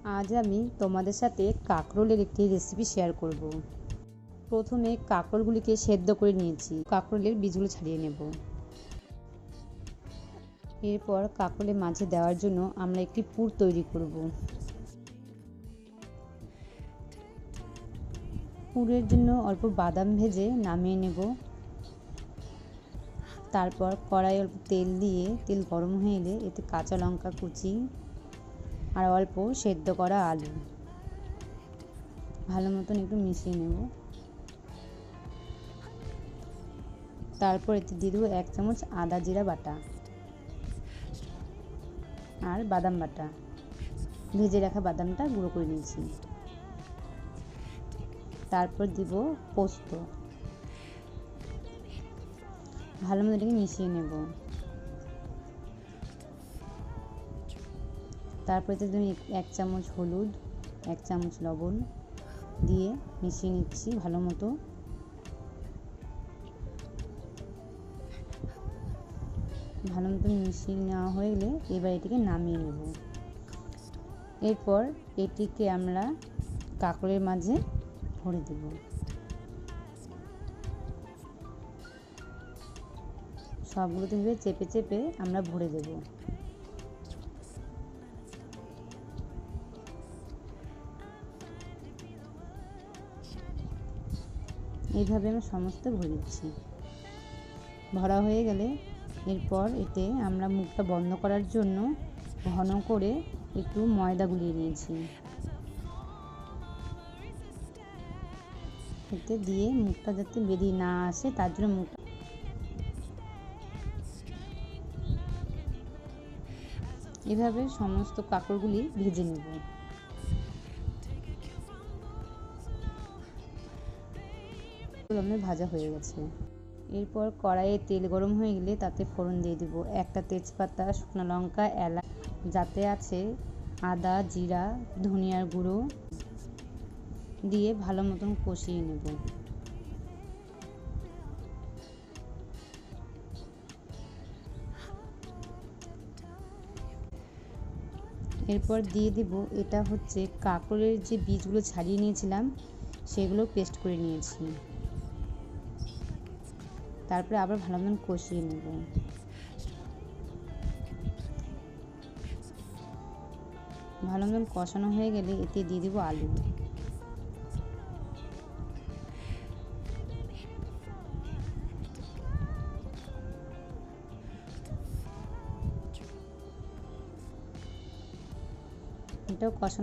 আজ আমি তোমাদের সাথে কাঁকরোলের একটি রেসিপি শেয়ার করব। প্রথমে কাঁকরোলগুলিকে সেদ্ধ করে নিয়েছি, কাঁকরোলের বীজগুলো ছাড়িয়ে নেব। এরপর কাঁকরোলের মাঝে দেওয়ার জন্য আমরা একটি পুর তৈরি করব। পুরের জন্য অল্প বাদাম ভেজে নামিয়ে নেব। তারপর কড়াই অল্প তেল দিয়ে তেল গরম হয়ে এলে এতে কাঁচা লঙ্কা কুচি আর অল্প সেদ্ধ করা আলু ভালো মতন একটু মিশিয়ে নেব। তারপর এতে দিয়ে দেবো 1 চামচ আদা জিরা বাটা আর বাদাম বাটা, ভেজে রাখা বাদামটা গুঁড়ো করে নিয়েছি। তারপর দিব পোস্ত, ভালো মতো এটাকে মিশিয়ে নেব। তারপর এতে আমি 1 চামচ হলুদ, 1 চামচ লবণ দিয়ে মিশিয়ে নিচ্ছি ভালো মতো। ভালো মতো মিশিয়ে নেওয়া হয়ে গেলে এবার এটিকে নামিয়ে নেব। এরপর এটিকে আমরা কাঁকরোলের মাঝে ভরে দেব। সবগুলোতে ভেবে চেপে চেপে আমরা ভরে দেব। এইভাবে আমরা সমস্ত ভরে দিচ্ছি। ভরা হয়ে গেলে এরপর এতে আমরা মুখটা বন্ধ করার জন্য ঘন করে একটু ময়দা গুলিয়ে নিয়েছি। এতে দিয়ে মুখটা যাতে বেরিয়ে না আসে তার জন্য মুখটা এভাবে সমস্ত কাঁকরোলগুলি ভেজে নেব। আমার ভাজা হয়ে গেছে। এরপর কড়াইয়ে তেল গরম হয়ে গেলে তাতে ফোড়ন দিয়ে দেব। একটা তেজপাতা, শুকনো লঙ্কা, এলাচ, যাতে আছে আদা জিরা ধনিয়ার গুঁড়ো দিয়ে ভালো মতন কষিয়ে নেব। এরপর দিয়ে দেব, এটা হচ্ছে কাঁকরোলের যে বীজগুলো ছাড়িয়ে নিয়েছিলাম সেগুলো পেস্ট করে নিয়েছি। তারপরে আবার ভালো মতন কষিয়ে নেব। ভালো মতন কষানো হয়ে গেলে এতে দিয়ে দেবো আলু। এটাও কষানো